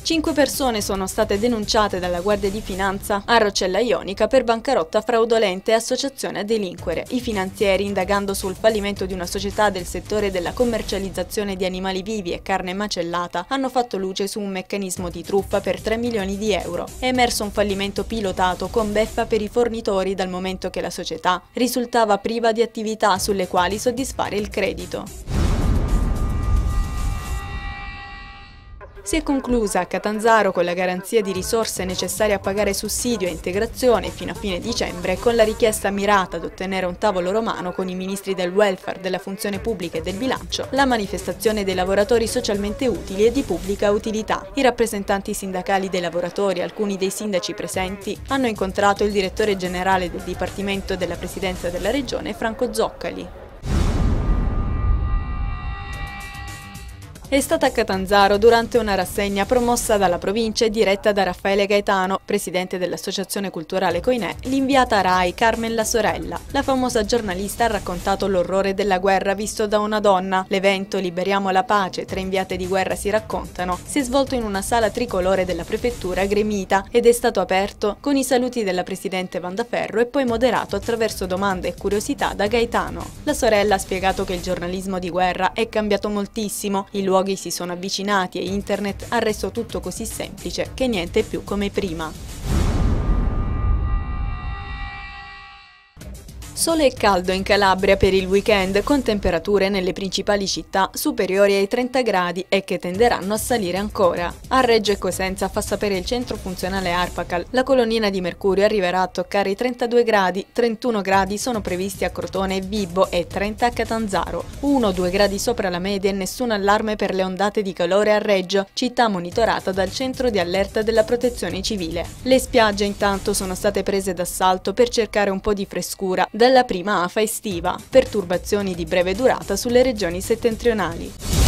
5 persone sono state denunciate dalla Guardia di Finanza a Roccella Ionica per bancarotta fraudolenta e associazione a delinquere. I finanzieri, indagando sul fallimento di una società del settore della commercializzazione di animali vivi e carne macellata, hanno fatto luce su un meccanismo di truffa per 3 milioni di euro. È emerso un fallimento pilotato con beffa per i fornitori dal momento che la società risultava priva di attività sulle quali soddisfare il credito. Si è conclusa a Catanzaro con la garanzia di risorse necessarie a pagare sussidio e integrazione fino a fine dicembre, con la richiesta mirata ad ottenere un tavolo romano con i ministri del welfare, della funzione pubblica e del bilancio, la manifestazione dei lavoratori socialmente utili e di pubblica utilità. I rappresentanti sindacali dei lavoratori e alcuni dei sindaci presenti hanno incontrato il direttore generale del Dipartimento della Presidenza della Regione, Franco Zoccali. È stata a Catanzaro durante una rassegna promossa dalla provincia e diretta da Raffaele Gaetano, presidente dell'Associazione Culturale Coinè, l'inviata Rai Carmen La Sorella. La famosa giornalista ha raccontato l'orrore della guerra visto da una donna. L'evento Liberiamo la pace, 3 inviate di guerra si raccontano, si è svolto in una sala tricolore della prefettura gremita ed è stato aperto con i saluti della presidente Vandaferro e poi moderato attraverso domande e curiosità da Gaetano. La sorella ha spiegato che il giornalismo di guerra è cambiato moltissimo, i luoghi si sono avvicinati e internet ha reso tutto così semplice che niente è più come prima. Sole e caldo in Calabria per il weekend, con temperature nelle principali città superiori ai 30 gradi e che tenderanno a salire ancora. A Reggio e Cosenza, fa sapere il centro funzionale Arpacal, la colonnina di mercurio arriverà a toccare i 32 gradi, 31 gradi sono previsti a Crotone e Vibo e 30 a Catanzaro, 1-2 gradi sopra la media e nessun allarme per le ondate di calore a Reggio, città monitorata dal centro di allerta della Protezione Civile. Le spiagge intanto sono state prese d'assalto per cercare un po' di frescura dalla prima afa estiva, perturbazioni di breve durata sulle regioni settentrionali.